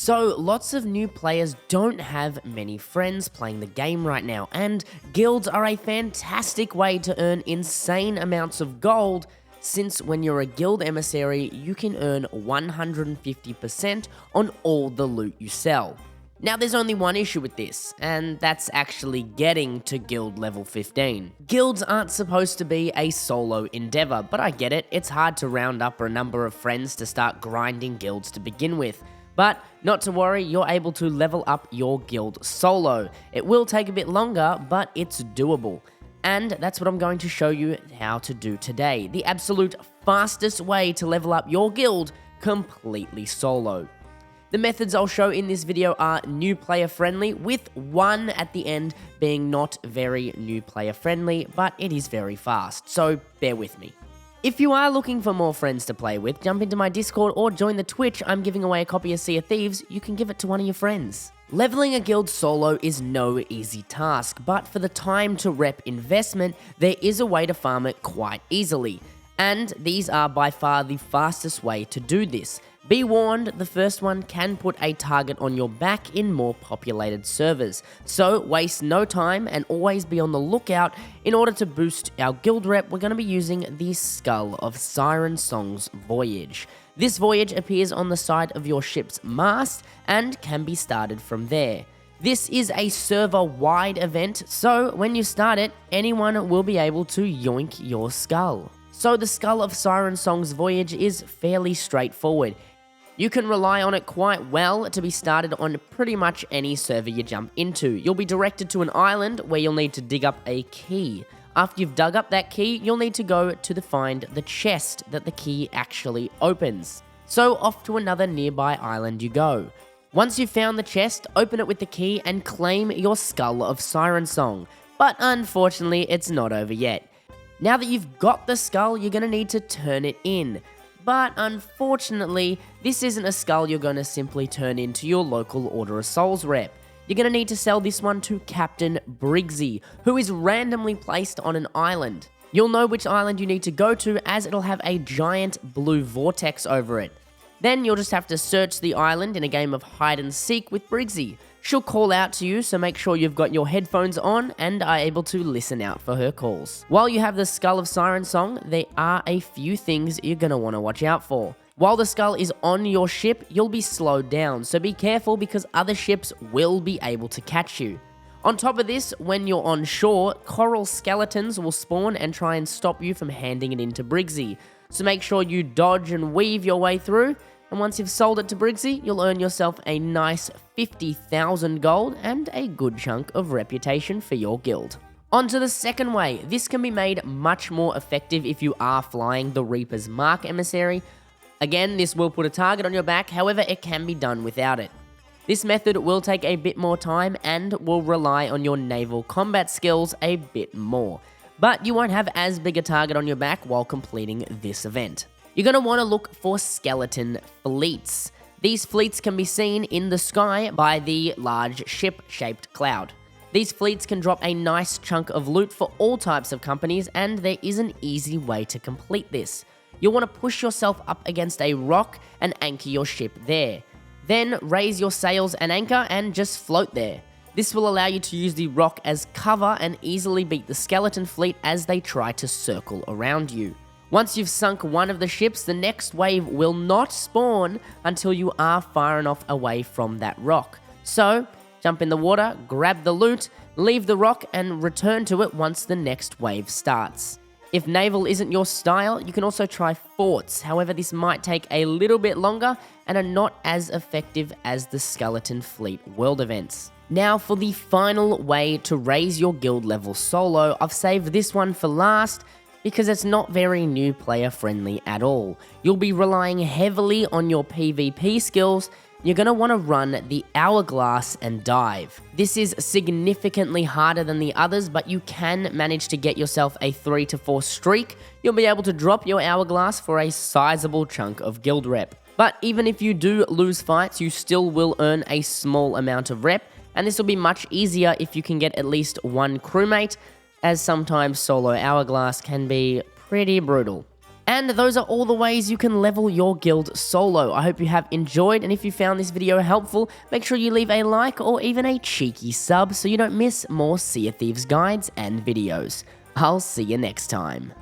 So, lots of new players don't have many friends playing the game right now, and guilds are a fantastic way to earn insane amounts of gold, since when you're a guild emissary, you can earn 150% on all the loot you sell. Now, there's only one issue with this, and that's actually getting to guild level 15. Guilds aren't supposed to be a solo endeavor, but I get it, it's hard to round up a number of friends to start grinding guilds to begin with. But not to worry, you're able to level up your guild solo. It will take a bit longer, but it's doable. And that's what I'm going to show you how to do today. The absolute fastest way to level up your guild completely solo. The methods I'll show in this video are new player friendly, with one at the end being not very new player friendly, but it is very fast, so bear with me. If you are looking for more friends to play with, jump into my Discord or join the Twitch. I'm giving away a copy of Sea of Thieves. You can give it to one of your friends. Leveling a guild solo is no easy task, but for the time to rep investment, there is a way to farm it quite easily. And these are by far the fastest way to do this. Be warned, the first one can put a target on your back in more populated servers, so waste no time and always be on the lookout. In order to boost our guild rep, we're going to be using the Skull of Siren Song's Voyage. This voyage appears on the side of your ship's mast and can be started from there. This is a server-wide event, so when you start it, anyone will be able to yoink your skull. So the Skull of Siren Song's Voyage is fairly straightforward. You can rely on it quite well to be started on pretty much any server you jump into. You'll be directed to an island where you'll need to dig up a key. After you've dug up that key, you'll need to go to find the chest that the key actually opens. So off to another nearby island you go. Once you've found the chest, open it with the key and claim your Skull of Siren Song. But unfortunately, it's not over yet. Now that you've got the skull, you're going to need to turn it in. But unfortunately, this isn't a skull you're going to simply turn into your local Order of Souls rep. You're going to need to sell this one to Captain Briggsy, who is randomly placed on an island. You'll know which island you need to go to, as it'll have a giant blue vortex over it. Then you'll just have to search the island in a game of hide and seek with Briggsy. She'll call out to you, so make sure you've got your headphones on and are able to listen out for her calls. While you have the Skull of Siren Song, there are a few things you're going to want to watch out for. While the skull is on your ship, you'll be slowed down, so be careful because other ships will be able to catch you. On top of this, when you're on shore, coral skeletons will spawn and try and stop you from handing it in to Briggsy. So make sure you dodge and weave your way through. And once you've sold it to Briggsy, you'll earn yourself a nice 50,000 gold and a good chunk of reputation for your guild. On to the second way. This can be made much more effective if you are flying the Reaper's Mark emissary. Again, this will put a target on your back, however, it can be done without it. This method will take a bit more time and will rely on your naval combat skills a bit more. But you won't have as big a target on your back while completing this event. You're going to want to look for skeleton fleets. These fleets can be seen in the sky by the large ship-shaped cloud. These fleets can drop a nice chunk of loot for all types of companies, and there is an easy way to complete this. You'll want to push yourself up against a rock and anchor your ship there. Then raise your sails and anchor and just float there. This will allow you to use the rock as cover and easily beat the skeleton fleet as they try to circle around you. Once you've sunk one of the ships, the next wave will not spawn until you are far enough away from that rock. So, jump in the water, grab the loot, leave the rock, and return to it once the next wave starts. If naval isn't your style, you can also try forts. However, this might take a little bit longer and are not as effective as the Skeleton Fleet world events. Now for the final way to raise your guild level solo, I've saved this one for last, because it's not very new player friendly at all. You'll be relying heavily on your PvP skills. You're going to want to run the Hourglass and dive. This is significantly harder than the others, but you can manage to get yourself a 3 to 4 streak. You'll be able to drop your Hourglass for a sizable chunk of guild rep. But even if you do lose fights, you still will earn a small amount of rep, and this will be much easier if you can get at least one crewmate, as sometimes solo Hourglass can be pretty brutal. And those are all the ways you can level your guild solo. I hope you have enjoyed, and if you found this video helpful, make sure you leave a like or even a cheeky sub so you don't miss more Sea of Thieves guides and videos. I'll see you next time.